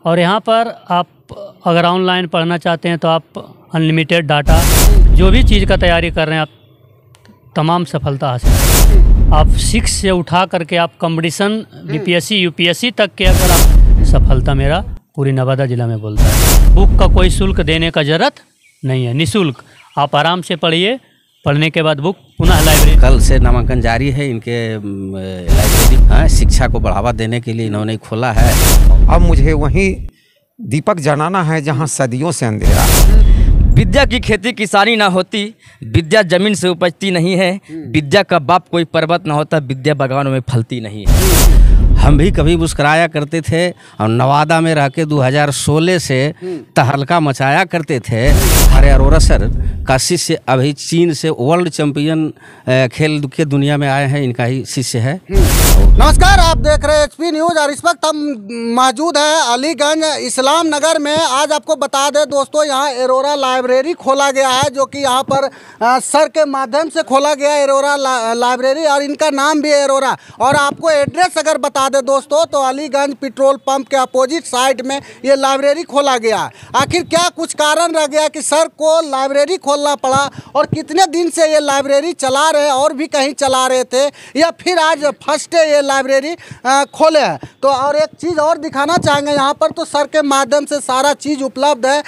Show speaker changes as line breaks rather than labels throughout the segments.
और यहाँ पर आप अगर ऑनलाइन पढ़ना चाहते हैं तो आप अनलिमिटेड डाटा, जो भी चीज़ का तैयारी कर रहे हैं आप तमाम सफलता हासिल करें। आप 6 से उठा करके आप कंपटीशन बीपीएससी यूपीएससी तक के अगर आप सफलता मेरा पूरी नवादा जिला में बोलता है। बुक का कोई शुल्क देने का ज़रूरत नहीं है, निःशुल्क आप आराम से पढ़िए। पढ़ने के बाद बुक पुनः लाइब्रेरी।
कल से नामांकन जारी है इनके लाइब्रेरी। शिक्षा को बढ़ावा देने के लिए इन्होंने खोला है।
अब मुझे वहीं दीपक जलाना है जहां सदियों से अंधेरा है।
विद्या की खेती किसानी ना होती, विद्या जमीन से उपजती नहीं है। विद्या का बाप कोई पर्वत ना होता, विद्या बागानों में फलती नहीं है।
हम भी कभी मुस्कराया करते थे और नवादा में रह के 2016 से तहलका मचाया करते थे। हमारे अरोरा सर का शिष्य अभी चीन से वर्ल्ड चैंपियन खेल के दुनिया में आए हैं, इनका ही शिष्य है।
नमस्कार, आप देख रहे हैं एचपी न्यूज़ और इस वक्त हम मौजूद है अलीगंज इस्लाम नगर में। आज आपको बता दें दोस्तों, यहाँ एरोरा लाइब्रेरी खोला गया है, जो कि यहाँ पर सर के माध्यम से खोला गया एरोरा लाइब्रेरी और इनका नाम भी है एरोरा। और आपको एड्रेस अगर बता दें दोस्तों तो अलीगंज पेट्रोल पंप के अपोजिट साइड में ये लाइब्रेरी खोला गया। आखिर क्या कुछ कारण रह गया कि सर को लाइब्रेरी खोलना पड़ा, और कितने दिन से ये लाइब्रेरी चला रहे और भी कहीं चला रहे थे, या फिर आज फर्स्ट डे ये लाइब्रेरी खोले हैं। तो और एक चीज़ और दिखाना चाहेंगे, यहाँ पर तो सर के माध्यम से सारा चीज़ उपलब्ध है।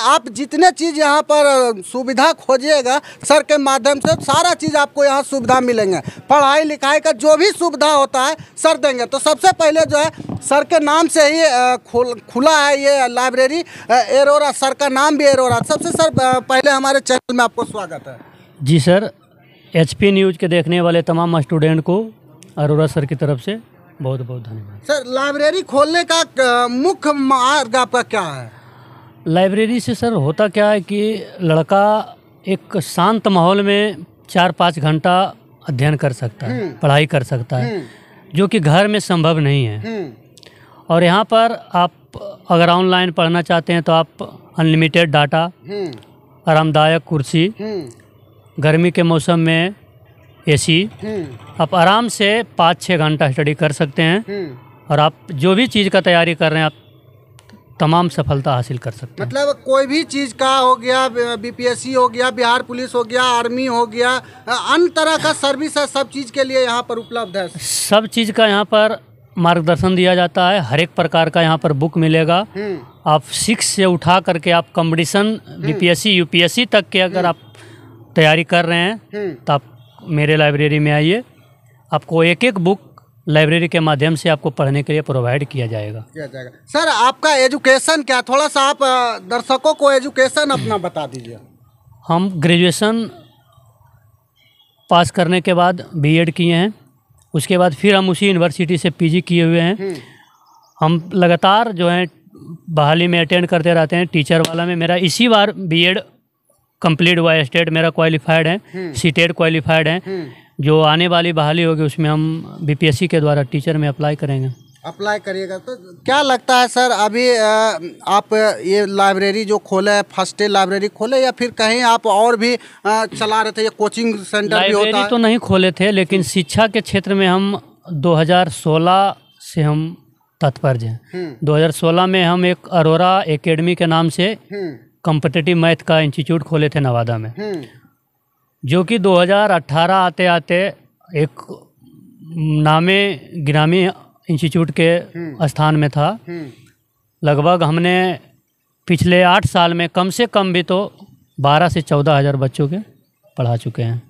आप जितने चीज़ यहाँ पर सुविधा खोजिएगा सर के माध्यम से सारा चीज़ आपको यहाँ सुविधा मिलेंगे। पढ़ाई लिखाई का जो भी सुविधा होता है सर देंगे। तो सबसे पहले जो है सर के नाम से ही खुला है ये लाइब्रेरी एरोरा। सर का नाम भी एरोरा। सबसे सर पहले हमारे चैनल में आपको स्वागत है।
जी सर, एचपी न्यूज़ के देखने वाले तमाम स्टूडेंट को अरोरा सर की तरफ से बहुत बहुत धन्यवाद।
सर, लाइब्रेरी खोलने का मुख्य मार्ग आपका क्या है?
लाइब्रेरी से सर होता क्या है कि लड़का एक शांत माहौल में 4-5 घंटा अध्ययन कर सकता है, पढ़ाई कर सकता है, जो कि घर में संभव नहीं है। और यहाँ पर आप अगर ऑनलाइन पढ़ना चाहते हैं तो आप अनलिमिटेड डाटा, आरामदायक कुर्सी, गर्मी के मौसम में एसी, आप आराम से 5-6 घंटा स्टडी कर सकते हैं। और आप जो भी चीज़ का तैयारी कर रहे हैं आप तमाम सफलता हासिल कर सकते हैं।
मतलब कोई भी चीज़ का हो गया, बीपीएससी हो गया, बिहार पुलिस हो गया, आर्मी हो गया, अन्य तरह का सर्विस है, सब चीज़ के लिए यहाँ पर उपलब्ध है।
सब चीज़ का यहाँ पर मार्गदर्शन दिया जाता है। हर एक प्रकार का यहाँ पर बुक मिलेगा। आप 6 से उठा करके आप कंपटीशन बीपीएससी यूपीएससी तक के अगर आप तैयारी कर रहे हैं तो आप मेरे लाइब्रेरी में आइए। आपको एक एक बुक लाइब्रेरी के माध्यम से आपको पढ़ने के लिए प्रोवाइड किया जाएगा।
सर, आपका एजुकेशन क्या, थोड़ा सा आप दर्शकों को एजुकेशन अपना बता दीजिए।
हम ग्रेजुएशन पास करने के बाद बीएड किए हैं, उसके बाद फिर हम उसी यूनिवर्सिटी से पीजी किए हुए हैं। हम लगातार जो है बहाली में अटेंड करते रहते हैं। टीचर वाला में मेरा इसी बार बीएड कंप्लीट हुआ है। स्टेट मेरा क्वालिफाइड है, सीटेट क्वालिफाइड है। जो आने वाली बहाली होगी उसमें हम बीपीएससी के द्वारा टीचर में अप्लाई करेंगे।
अप्लाई करिएगा। तो क्या लगता है सर, अभी आप ये लाइब्रेरी जो खोले है, फर्स्ट डे लाइब्रेरी खोले या फिर कहीं आप और भी चला रहे थे, ये कोचिंग सेंटर भी होता है?
तो नहीं खोले थे, लेकिन शिक्षा के क्षेत्र में हम 2016 से हम तत्पर हैं। 2016 में हम एक अरोरा एकेडमी के नाम से कॉम्पिटिटिव मैथ का इंस्टीट्यूट खोले थे नवादा में, जो कि 2018 आते आते एक नामे गिरामी इंस्टीट्यूट के स्थान में था। लगभग हमने पिछले 8 साल में कम से कम भी तो 12 से 14 हज़ार बच्चों के पढ़ा चुके हैं।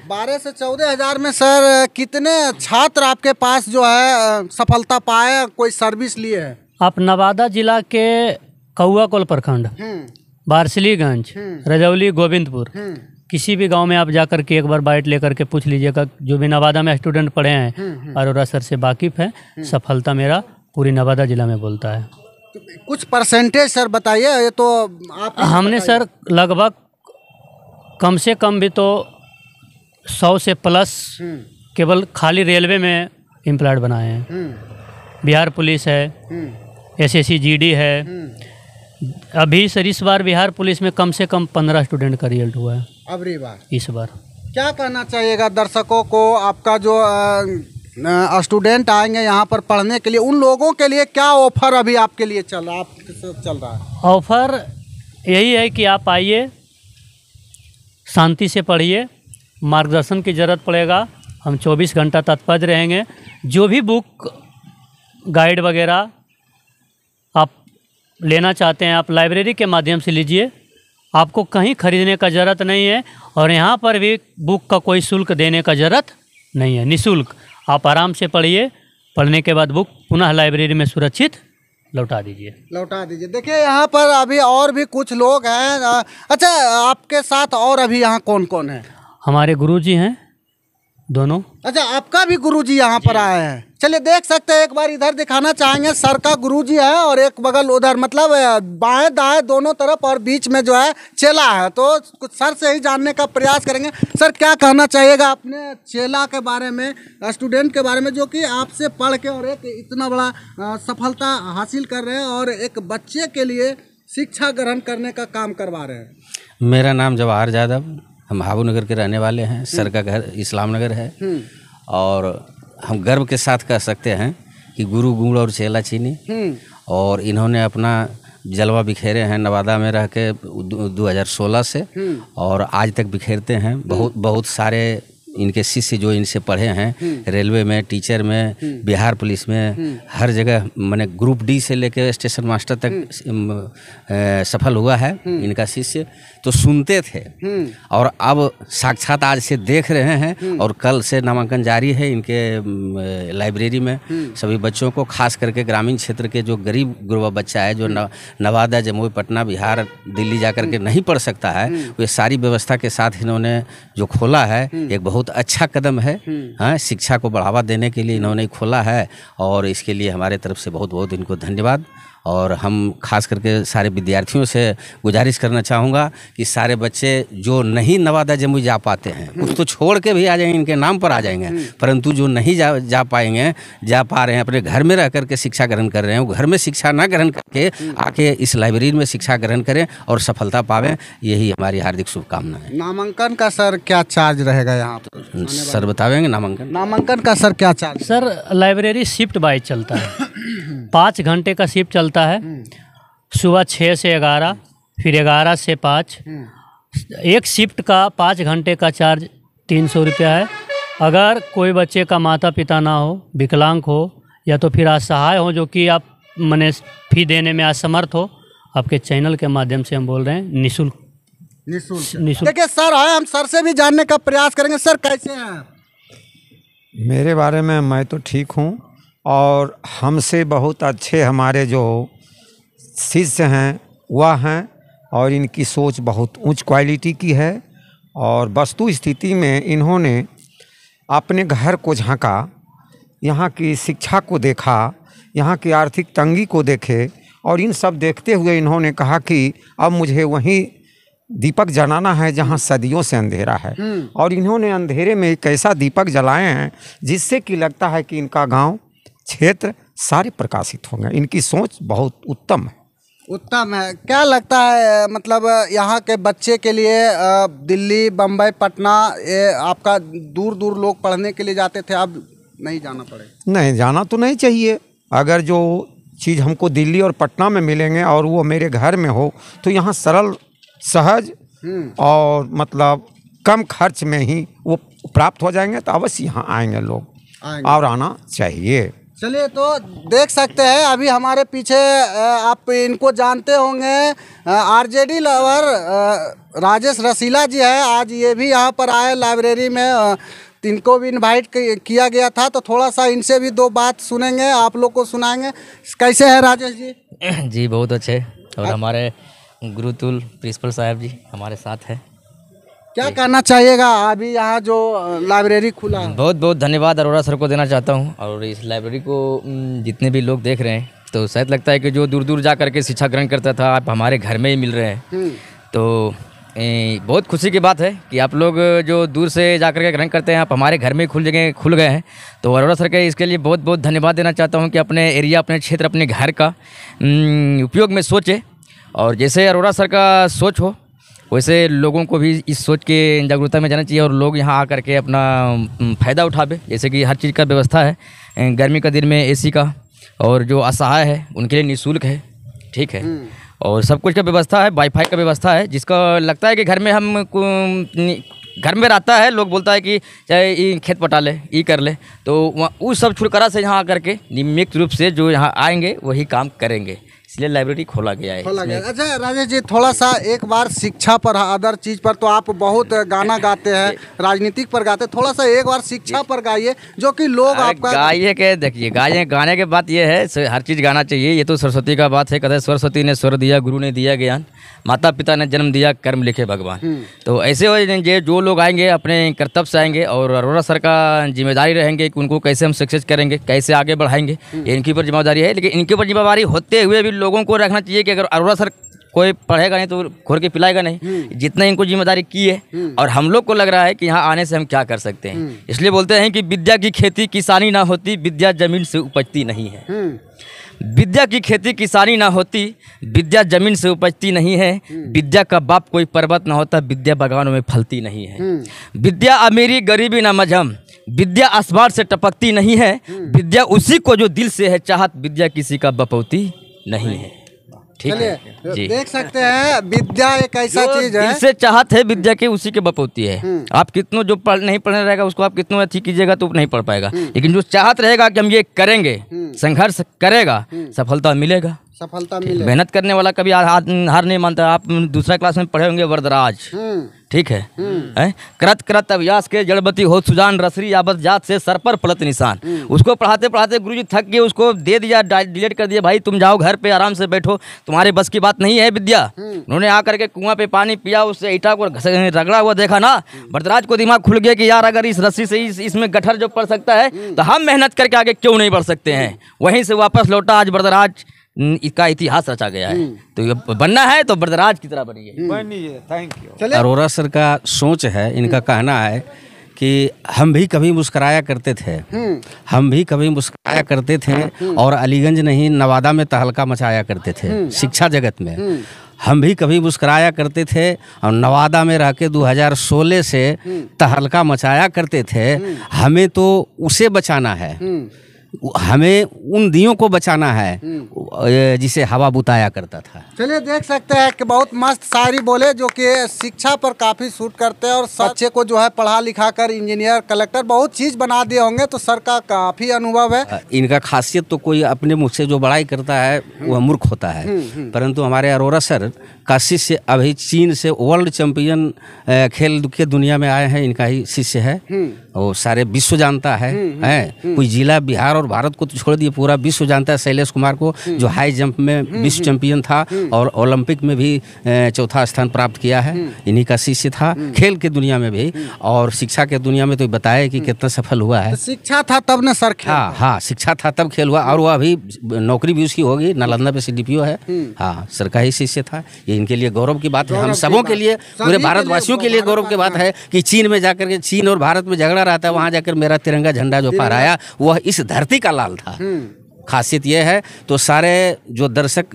12 से 14 हज़ार में सर कितने छात्र आपके पास जो है सफलता पाए, कोई सर्विस लिए है?
आप नवादा जिला के कौआकोल प्रखंड, बारसिलीगंज, रजौली, गोविंदपुर, किसी भी गांव में आप जाकर के एक बार बाइट लेकर के पूछ लीजिएगा। जो भी नवादा में स्टूडेंट पढ़े हैं अरोरा सर से वाकिफ़ है, सफलता मेरा पूरी नवादा जिला में बोलता है।
कुछ परसेंटेज सर बताइए। ये तो आप
हमने सर लगभग कम से कम भी तो 100 से प्लस केवल खाली रेलवे में एम्प्लॉयड बनाए हैं। बिहार पुलिस है, एसएससी जीडी है। अभी सर इस बार बिहार पुलिस में कम से कम 15 स्टूडेंट का रिजल्ट हुआ है
अबरी बार।
इस बार
क्या कहना चाहिएगा दर्शकों को? आपका जो स्टूडेंट आएंगे यहाँ पर पढ़ने के लिए, उन लोगों के लिए क्या ऑफर अभी आपके लिए चल रहा है?
ऑफर यही है कि आप आइए, शांति से पढ़िए, मार्गदर्शन की ज़रूरत पड़ेगा, हम 24 घंटा तत्पर रहेंगे। जो भी बुक गाइड वगैरह आप लेना चाहते हैं आप लाइब्रेरी के माध्यम से लीजिए, आपको कहीं खरीदने का ज़रूरत नहीं है। और यहाँ पर भी बुक का कोई शुल्क देने का ज़रूरत नहीं है, निःशुल्क आप आराम से पढ़िए, पढ़ने के बाद बुक पुनः लाइब्रेरी में सुरक्षित लौटा दीजिए।
देखिए यहाँ पर अभी और भी कुछ लोग हैं। अच्छा, आपके साथ और अभी यहाँ कौन कौन है?
हमारे गुरुजी हैं दोनों।
अच्छा, आपका भी गुरुजी यहाँ पर आए हैं। चलिए देख सकते हैं, एक बार इधर दिखाना चाहेंगे। सर का गुरुजी है और एक बगल उधर, मतलब बाएं दाएं दोनों तरफ, और बीच में जो है चेला है। तो कुछ सर से ही जानने का प्रयास करेंगे। सर, क्या कहना चाहिएगा अपने चेला के बारे में, स्टूडेंट के बारे में, जो कि आपसे पढ़ के और एक इतना बड़ा सफलता हासिल कर रहे हैं और एक बच्चे के लिए शिक्षा ग्रहण करने का काम करवा रहे हैं?
मेरा नाम जवाहर यादव, हम हाबू नगर के रहने वाले हैं। सर का घर इस्लाम नगर है। और हम गर्व के साथ कह सकते हैं कि गुरु गुड़ और चेला चीनी। और इन्होंने अपना जलवा बिखेरे हैं नवादा में रह के 2016 से, और आज तक बिखेरते हैं। बहुत सारे इनके शिष्य जो इनसे पढ़े हैं, रेलवे में, टीचर में, बिहार पुलिस में, हर जगह, मैंने ग्रुप डी से लेकर स्टेशन मास्टर तक सफल हुआ है इनका शिष्य। तो सुनते थे और अब साक्षात आज से देख रहे हैं। और कल से नामांकन जारी है इनके लाइब्रेरी में। सभी बच्चों को, खास करके ग्रामीण क्षेत्र के जो गरीब गुरबा बच्चा है, जो नवादा, जमुई, पटना, बिहार, दिल्ली जा कर के नहीं पढ़ सकता है, वे सारी व्यवस्था के साथ इन्होंने जो खोला है, एक बहुत अच्छा कदम है। हाँ, शिक्षा को बढ़ावा देने के लिए इन्होंने खोला है, और इसके लिए हमारे तरफ से बहुत बहुत इनको धन्यवाद। और हम खास करके सारे विद्यार्थियों से गुजारिश करना चाहूँगा कि सारे बच्चे जो नहीं नवादा जमुई जा पाते हैं, कुछ तो छोड़ के भी आ जाएंगे, इनके नाम पर आ जाएंगे, परंतु जो नहीं जा पाएंगे, जा पा रहे हैं, अपने घर में रह करके शिक्षा ग्रहण कर रहे हैं, वो घर में शिक्षा ना ग्रहण करके आके इस लाइब्रेरी में शिक्षा ग्रहण करें और सफलता पावें, यही हमारी हार्दिक शुभकामना है।
नामांकन का सर क्या चार्ज रहेगा यहाँ पर?
सर बतावेंगे नामांकन
का सर क्या charge?
Sir, library shift wise चलता है। 5 घंटे का शिफ्ट चलता है, सुबह 6 से 11, फिर 11 से 5। एक शिफ्ट का 5 घंटे का चार्ज 300 रुपया है। अगर कोई बच्चे का माता पिता ना हो, विकलांग हो, या तो फिर असहाय हो, जो कि आप मने फी देने में असमर्थ हो, आपके चैनल के माध्यम से हम बोल रहे हैं निःशुल्क।
देखिए सर आए, हम सर से भी जानने का प्रयास करेंगे। सर, कैसे हैं?
मेरे बारे में मैं तो ठीक हूँ, और हमसे बहुत अच्छे हमारे जो शिष्य हैं वह हैं, और इनकी सोच बहुत उच्च क्वालिटी की है। और वस्तु स्थिति में इन्होंने अपने घर को झांका, यहाँ की शिक्षा को देखा, यहाँ की आर्थिक तंगी को देखे, और इन सब देखते हुए इन्होंने कहा कि अब मुझे वहीं दीपक जलाना है जहाँ सदियों से अंधेरा है। और इन्होंने अंधेरे में एक ऐसा दीपक जलाए हैं जिससे कि लगता है कि इनका गांव, क्षेत्र सारे प्रकाशित होंगे। इनकी सोच बहुत उत्तम है।
क्या लगता है, मतलब यहाँ के बच्चे के लिए दिल्ली, बम्बई, पटना, ये आपका दूर दूर लोग पढ़ने के लिए जाते थे, अब नहीं जाना पड़ेगा?
नहीं, जाना तो नहीं चाहिए। अगर जो चीज़ हमको दिल्ली और पटना में मिलेंगे और वो मेरे घर में हो, तो यहाँ सरल, सहज और मतलब कम खर्च में ही वो प्राप्त हो जाएंगे, तो अवश्य यहाँ आएंगे लोग, और आना चाहिए।
चलिए, तो देख सकते हैं अभी हमारे पीछे, आप इनको जानते होंगे, आरजेडी लवर राजेश रसीला जी है। आज ये भी यहाँ पर आए लाइब्रेरी में, इनको भी इनवाइट किया गया था। तो थोड़ा सा इनसे भी 2 बात सुनेंगे, आप लोग को सुनाएंगे। कैसे हैं राजेश जी?
जी बहुत अच्छे। और हमारे गुरुतुल प्रिंसिपल साहब जी हमारे साथ हैं।
क्या कहना चाहिएगा अभी यहाँ जो लाइब्रेरी खुला है?
बहुत बहुत धन्यवाद अरोड़ा सर को देना चाहता हूँ। और इस लाइब्रेरी को जितने भी लोग देख रहे हैं, तो शायद लगता है कि जो दूर दूर जा करके शिक्षा ग्रहण करता था, आप हमारे घर में ही मिल रहे हैं। तो बहुत खुशी की बात है कि आप लोग जो दूर से जा करके ग्रहण करते हैं, आप हमारे घर में खुल गए हैं। तो अरोड़ा सर के इसके लिए बहुत बहुत धन्यवाद देना चाहता हूँ कि अपने एरिया, अपने क्षेत्र, अपने घर का उपयोग में सोचे। और जैसे अरोड़ा सर का सोच हो, वैसे लोगों को भी इस सोच के जागरूकता में जाना चाहिए और लोग यहाँ आकर के अपना फ़ायदा उठावे। जैसे कि हर चीज़ का व्यवस्था है, गर्मी का दिन में एसी का, और जो असहाय है उनके लिए निःशुल्क है, ठीक है। और सब कुछ का व्यवस्था है, वाईफाई का व्यवस्था है। जिसका लगता है कि घर में हम घर में रहता है, लोग बोलता है कि चाहे ये खेत पटा ले, ये कर ले, तो वहाँ उस सब छुटकारा से यहाँ आकर के नियमित रूप से जो यहाँ आएंगे वही काम करेंगे, इसलिए लाइब्रेरी खोला गया है।
अच्छा राजेश जी, थोड़ा सा एक बार शिक्षा पर, अदर चीज़ पर तो आप बहुत गाना गाते हैं, राजनीतिक पर गाते हैं, थोड़ा सा एक बार शिक्षा पर गाइए जो कि लोग आपका
गाइए के देखिए, गाने के बात ये है, हर चीज़ गाना चाहिए। ये तो सरस्वती का बात है, कहते सरस्वती ने स्वर दिया, गुरु ने दिया ज्ञान, माता पिता ने जन्म दिया, कर्म लिखे भगवान। तो ऐसे हो जो लोग आएंगे अपने कर्तव्य से आएंगे और अरोरा सर का जिम्मेदारी रहेंगे कि उनको कैसे हम सक्सेस करेंगे, कैसे आगे बढ़ाएंगे, ये इनके ऊपर जिम्मेदारी है। लेकिन इनके ऊपर जिम्मेदारी होते हुए भी लोगों को रखना चाहिए कि अगर अरोरा सर कोई पढ़ेगा नहीं तो घोर के पिलाएगा नहीं, जितना इनको जिम्मेदारी की है। और हम लोग को लग रहा है कि यहाँ आने से हम क्या कर सकते हैं, इसलिए बोलते हैं कि विद्या की खेती किसानी ना होती, विद्या जमीन से उपजती नहीं है। विद्या की खेती किसानी ना होती, विद्या जमीन से उपजती नहीं है। विद्या का बाप कोई पर्वत ना होता, विद्या बागानों में फलती नहीं है। विद्या अमीरी गरीबी ना मजहम, विद्या आसमान से टपकती नहीं है। विद्या उसी को जो दिल से है चाहत, विद्या किसी का बपौती नहीं है। ठीक है जी,
देख सकते हैं विद्या एक ऐसा चीज है,
दिल से चाहत है विद्या के, उसी के बपौती है। आप कितनों जो नहीं पढ़ने रहेगा उसको आप कितनों अच्छी कीजिएगा तो नहीं पढ़ पाएगा, लेकिन जो चाहत रहेगा कि हम ये करेंगे, संघर्ष करेगा, सफलता मिलेगा।
सफलता मिले।
मेहनत करने वाला कभी हार नहीं मानता। आप दूसरा क्लास में पढ़े होंगे वरदराज, ठीक है, करत करत अभ्यास के जड़बती हो सुजान, रसरी आबद जात से सर पर पलत निशान। उसको पढ़ाते पढ़ाते गुरुजी थक गए, उसको दे दिया, डिलीट कर दिया, भाई तुम जाओ घर पे आराम से बैठो, तुम्हारे बस की बात नहीं है विद्या। उन्होंने आकर के कुआं पे पानी पिया, उससे ईटा को रगड़ा हुआ देखा ना, वरदराज को दिमाग खुल गया कि यार अगर इस रस्सी से इसमें गठर जो पड़ सकता है तो हम मेहनत करके आगे क्यों नहीं बढ़ सकते हैं। वहीं से वापस लौटा, आज वरदराज इसका इतिहास रचा गया है। तो ये बनना है तो वरदराज की तरह बनिए।
Thank you.
अरोरा सर का सोच है, इनका कहना है कि हम भी कभी मुस्कराया करते थे, हम भी कभी मुस्कराया करते थे, और अलीगंज नहीं नवादा में तहलका मचाया करते थे शिक्षा जगत में। हम भी कभी मुस्कराया करते थे और नवादा में रह के 2016 से तहलका मचाया करते थे। हमें तो उसे बचाना है, हमें उन दियों को बचाना है जिसे हवा बुताया करता था।
चलिए देख सकते हैं कि बहुत मस्त शायरी बोले जो कि शिक्षा पर काफ़ी सूट करते हैं, और बच्चे को जो है पढ़ा लिखा कर इंजीनियर, कलेक्टर, बहुत चीज़ बना दिए होंगे। तो सर का काफ़ी अनुभव है।
इनका खासियत तो कोई अपने मुख से जो बड़ाई करता है वह मूर्ख होता है, परंतु हमारे अरोरा सर का शिष्य अभी चीन से वर्ल्ड चैंपियन खेल के दुनिया में आए हैं, इनका ही शिष्य है, और सारे विश्व जानता है। कोई जिला बिहार और भारत को तो छोड़ दिए, पूरा विश्व जानता है शैलेश कुमार को, जो हाई जंप में विश्व चैंपियन था और ओलंपिक में भी चौथा स्थान प्राप्त किया है। इन्हीं का शिष्य था खेल के दुनिया में भी, और शिक्षा के दुनिया में तो बताया कि कितना सफल हुआ है।
तो शिक्षा था तब न सर खेल।
हाँ, शिक्षा था तब खेल हुआ, और वह अभी नौकरी भी उसकी होगी, नालंदा पे CDPO है। हाँ, सर का ही शिष्य था। ये इनके लिए गौरव की बात है, हम सबों के लिए, पूरे भारतवासियों के लिए गौरव की बात है कि चीन में जाकर के, चीन और भारत में झगड़ा रहता है, वहाँ जाकर मेरा तिरंगा झंडा जो फहराया वह इस धरती का लाल था। खासियत यह है। तो सारे जो दर्शक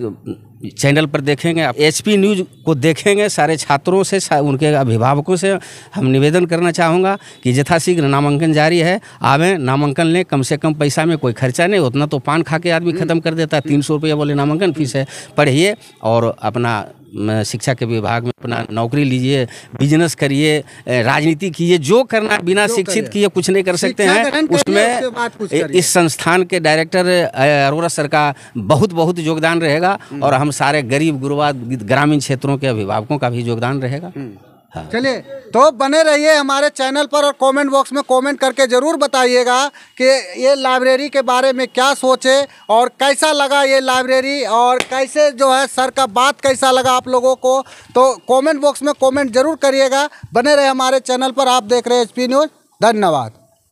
चैनल पर देखेंगे, HP न्यूज़ को देखेंगे, सारे छात्रों से, उनके अभिभावकों से हम निवेदन करना चाहूँगा कि यथाशीघ्र नामांकन जारी है, आवें, नामांकन लें। कम से कम पैसा में कोई खर्चा नहीं, उतना तो पान खा के आदमी ख़त्म कर देता है। 300 रुपये बोले नामांकन फीस है, पढ़िए और अपना शिक्षा के विभाग में अपना नौकरी लीजिए, बिजनेस करिए, राजनीति कीजिए, जो करना बिना शिक्षित किए कुछ नहीं कर सकते हैं। उसमें इस संस्थान के डायरेक्टर अरोरा सर का बहुत बहुत योगदान रहेगा, और हम सारे गरीब गुरबा ग्रामीण क्षेत्रों के अभिभावकों का भी योगदान रहेगा। हाँ।
चलिए तो बने रहिए हमारे चैनल पर, और कमेंट बॉक्स में कमेंट करके ज़रूर बताइएगा कि ये लाइब्रेरी के बारे में क्या सोचे और कैसा लगा ये लाइब्रेरी, और कैसे जो है सर का बात कैसा लगा आप लोगों को। तो कमेंट बॉक्स में कमेंट जरूर करिएगा। बने रहे हमारे चैनल पर, आप देख रहे हैं HP न्यूज़। धन्यवाद।